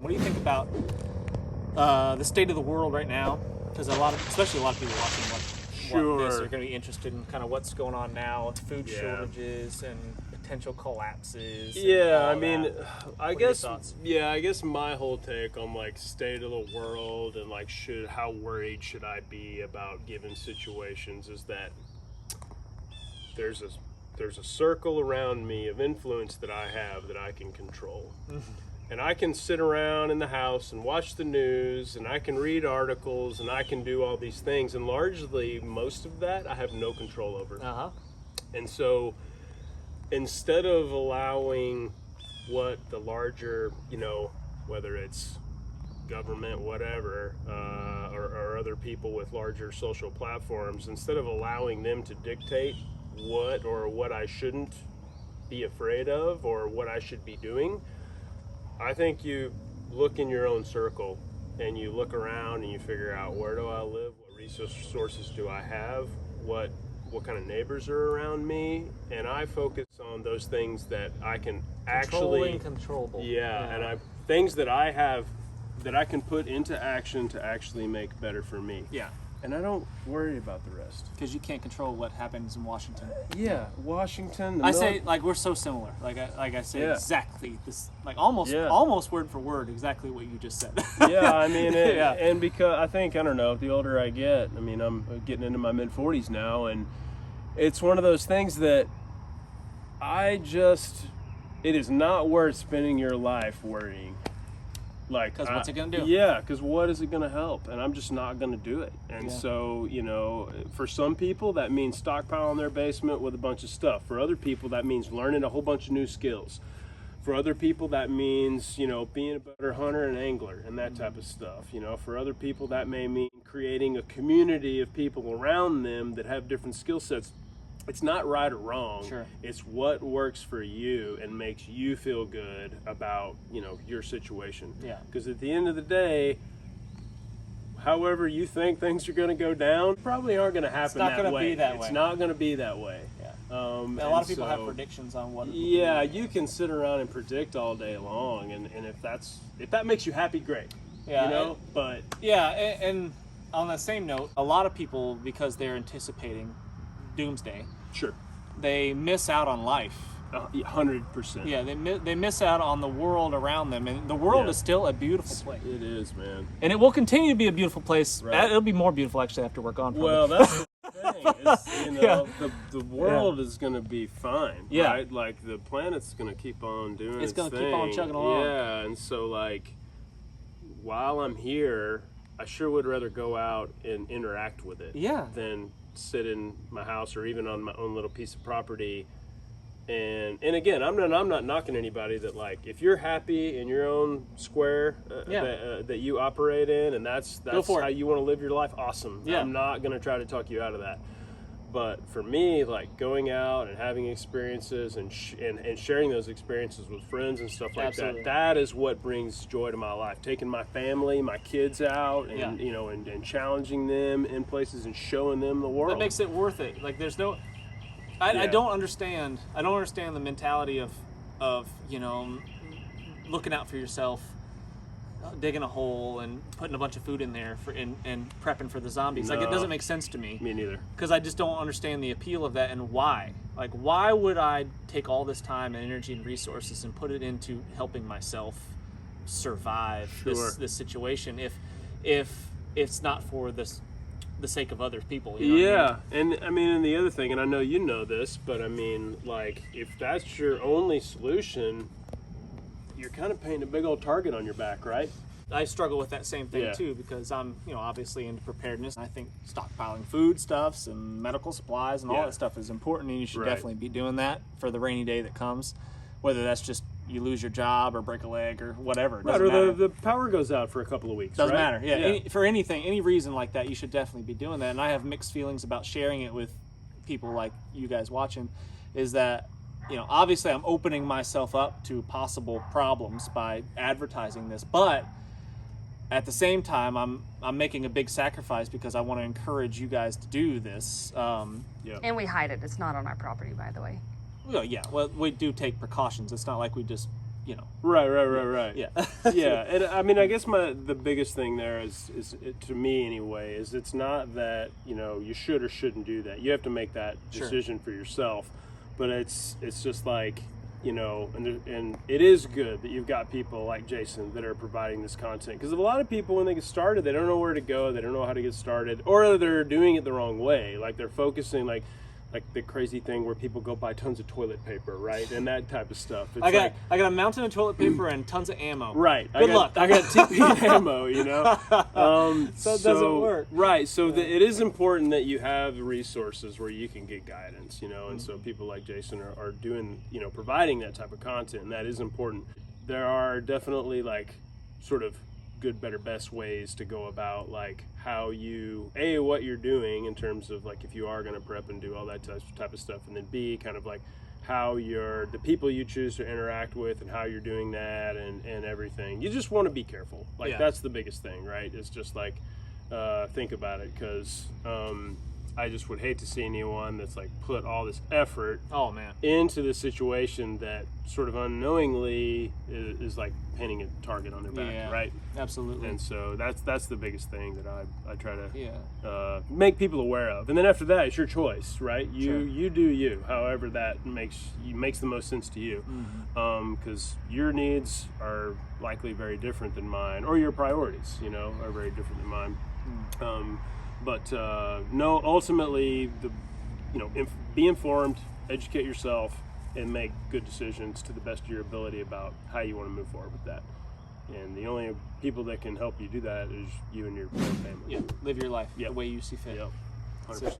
What do you think about the state of the world right now? Because especially a lot of people watching this are going to be interested in kind of what's going on now with food shortages and potential collapses. Yeah, I mean, I guess my whole take on like state of the world and like how worried should I be about given situations is that there's a circle around me of influence that I have that I can control. And I can sit around in the house and watch the news, and I can read articles, and I can do all these things. And largely, most of that I have no control over. And so, instead of allowing what the larger, whether it's government, whatever, or other people with larger social platforms, instead of allowing them to dictate what I shouldn't be afraid of or what I should be doing, I think you look in your own circle and you look around and you figure out, where do I live? What resources do I have? What kind of neighbors are around me? And I focus on those things that I can controllable. And things that I have that I can put into action to actually make better for me. Yeah. And I don't worry about the rest. Because you can't control what happens in Washington. Washington. Say, like, we're so similar. Like I say exactly this, like almost word for word, exactly what you just said. I mean, and because I don't know, the older I get, I mean, I'm getting into my mid-40s now, and it's one of those things that it is not worth spending your life worrying. Like, because what's it going to do? Yeah, because what is it going to help? And I'm just not going to do it. And so, for some people, that means stockpiling their basement with a bunch of stuff. For other people, that means learning a whole bunch of new skills. For other people, that means, being a better hunter and angler and that type of stuff. For other people, that may mean creating a community of people around them that have different skill sets. It's not right or wrong. Sure. It's what works for you and makes you feel good about, your situation. Yeah. Because at the end of the day, however you think things are going to go down, probably aren't going to happen that way. It's not going to be that way. Yeah. A lot of people have predictions on what. Yeah, you can sit around and predict all day long, and if that makes you happy, great. Yeah. But and on that same note, a lot of people, because they're anticipating doomsday, they miss out on life. 100%. Yeah, they miss out on the world around them, and the world is still a beautiful place. It is, man, and it will continue to be a beautiful place. Right. It'll be more beautiful actually after we're gone. Well, that's the thing. The world is going to be fine. Yeah, right? Like the planet's going to keep on doing. It's going to keep on chugging along. Yeah, and so like while I'm here, I sure would rather go out and interact with it. Yeah. Than sit in my house or even on my own little piece of property. And again, I'm not knocking anybody that, like, if you're happy in your own square that you operate in, and that's how you want to live your life, awesome. Yeah. I'm not going to try to talk you out of that. But for me, like going out and having experiences and sharing those experiences with friends and stuff like that is what brings joy to my life. Taking my family, my kids out, and and challenging them in places and showing them the world. That makes it worth it. Like there's no. I don't understand. I don't understand the mentality of looking out for yourself, digging a hole and putting a bunch of food in there and prepping for the zombies. Like, it doesn't make sense to me. Me neither. Because I just don't understand the appeal of that and why. Like, why would I take all this time and energy and resources and put it into helping myself survive this situation if it's not for the sake of other people? You know what I mean? And I mean, and the other thing, and I know you know this, but I mean, like, if that's your only solution, you're kind of painting a big old target on your back, right? I struggle with that same thing too, because I'm, obviously into preparedness. I think stockpiling foodstuffs and medical supplies and all that stuff is important, and you should definitely be doing that for the rainy day that comes, whether that's just you lose your job or break a leg or whatever. It doesn't matter. The power goes out for a couple of weeks. Doesn't matter. Yeah. For any reason like that, you should definitely be doing that. And I have mixed feelings about sharing it with people like you guys watching. Is that obviously I'm opening myself up to possible problems by advertising this, but at the same time, I'm making a big sacrifice because I want to encourage you guys to do this. And we hide it. It's not on our property, by the way. Well, we do take precautions. It's not like we just Right. Yeah. Yeah, and I mean, I guess the biggest thing there is to me anyway, is it's not that you should or shouldn't do that. You have to make that decision for yourself, but it's just like and it is good that you've got people like Jason that are providing this content, because a lot of people, when they get started, they don't know where to go, they don't know how to get started, or they're doing it the wrong way. Like they're focusing like the crazy thing where people go buy tons of toilet paper, right, and that type of stuff. It's I got a mountain of toilet paper and tons of ammo. Right. Good luck. I got TP ammo, So it doesn't work. Right. So it is important that you have resources where you can get guidance, and so people like Jason are doing, providing that type of content, and that is important. There are definitely like sort of good, better, best ways to go about like how what you're doing in terms of like if you are going to prep and do all that type of stuff, and then B, kind of like how the people you choose to interact with and how you're doing that and everything. You just want to be careful. Like that's the biggest thing, right? It's just like think about it, because I just would hate to see anyone that's like put all this effort into the situation that sort of unknowingly is like painting a target on their back, right? Absolutely. And so that's the biggest thing that I try to make people aware of. And then after that, it's your choice, right? You do you, however that makes the most sense to you, because your needs are likely very different than mine, or your priorities, are very different than mine. But no, ultimately, be informed, educate yourself, and make good decisions to the best of your ability about how you want to move forward with that. And the only people that can help you do that is you and your family. Yeah, live your life the way you see fit. Yep. 100%.